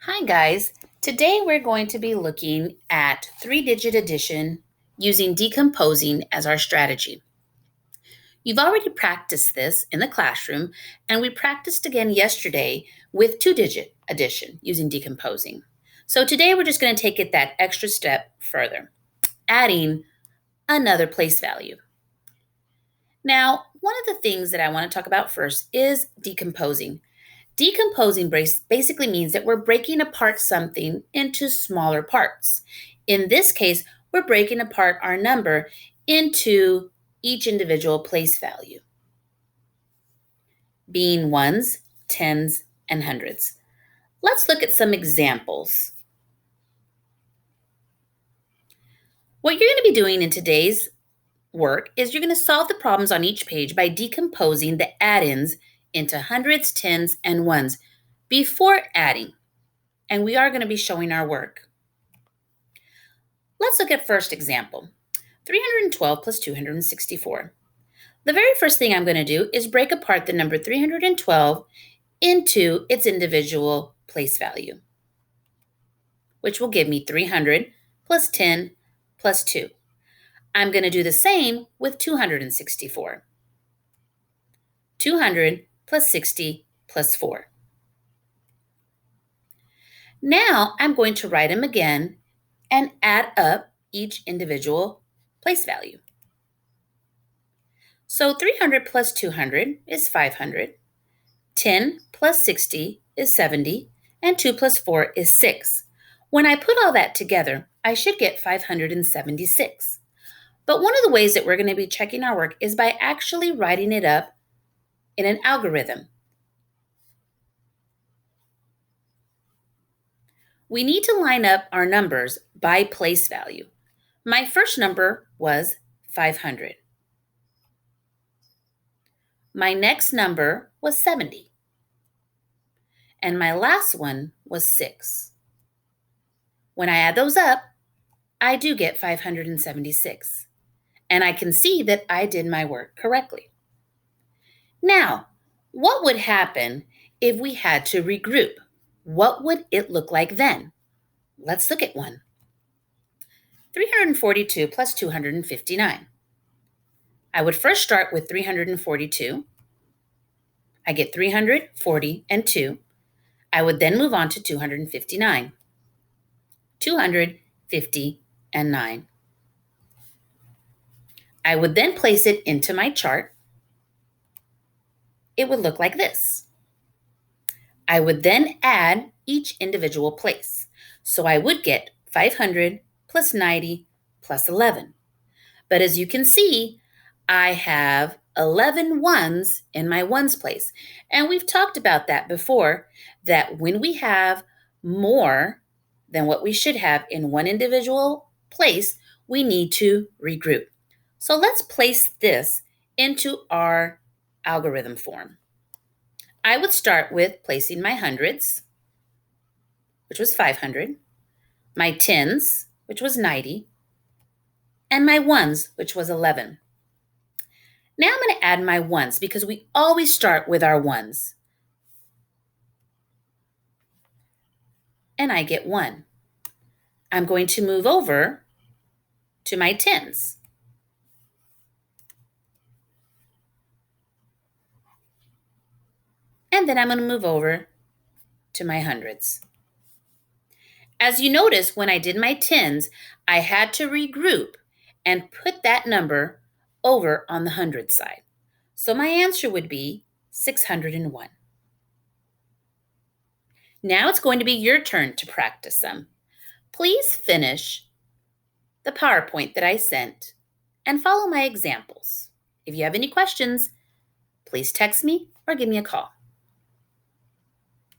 Hi guys, today we're going to be looking at three-digit addition using decomposing as our strategy. You've already practiced this in the classroom, and we practiced again yesterday with two-digit addition using decomposing. So today we're just going to take it that extra step further, adding another place value. Now, one of the things that I want to talk about first is decomposing. Decomposing basically means that we're breaking apart something into smaller parts. In this case, we're breaking apart our number into each individual place value, being ones, tens, and hundreds. Let's look at some examples. What you're going to be doing in today's work is you're going to solve the problems on each page by decomposing the add-ins into hundreds, tens, and ones before adding. And we are going to be showing our work. Let's look at first example, 312 plus 264. The very first thing I'm going to do is break apart the number 312 into its individual place value, which will give me 300 plus 10 plus 2. I'm going to do the same with 264. 200 plus 60 plus 4. Now I'm going to write them again and add up each individual place value. So 300 plus 200 is 500, 10 plus 60 is 70, and 2 plus 4 is 6. When I put all that together, I should get 576. But one of the ways that we're going to be checking our work is by actually writing it up in an algorithm. We need to line up our numbers by place value. My first number was 500. My next number was 70. And my last one was 6. When I add those up, I do get 576. And I can see that I did my work correctly. Now, what would happen if we had to regroup? What would it look like then? Let's look at one. 342 plus 259. I would first start with 342. I get 340 and 2. I would then move on to 259. 250 and 9. I would then place it into my chart. It would look like this. I would then add each individual place. So I would get 500 plus 90 plus 11. But as you can see, I have 11 ones in my ones place. And we've talked about that before, that when we have more than what we should have in one individual place, we need to regroup. So let's place this into our algorithm form. I would start with placing my hundreds, which was 500, my tens, which was 90, and my ones, which was 11. Now I'm going to add my ones because we always start with our ones. And I get 1. I'm going to move over to my tens. And then I'm going to move over to my hundreds. As you notice, when I did my tens, I had to regroup and put that number over on the hundred side. So my answer would be 601. Now it's going to be your turn to practice them. Please finish the PowerPoint that I sent and follow my examples. If you have any questions, please text me or give me a call.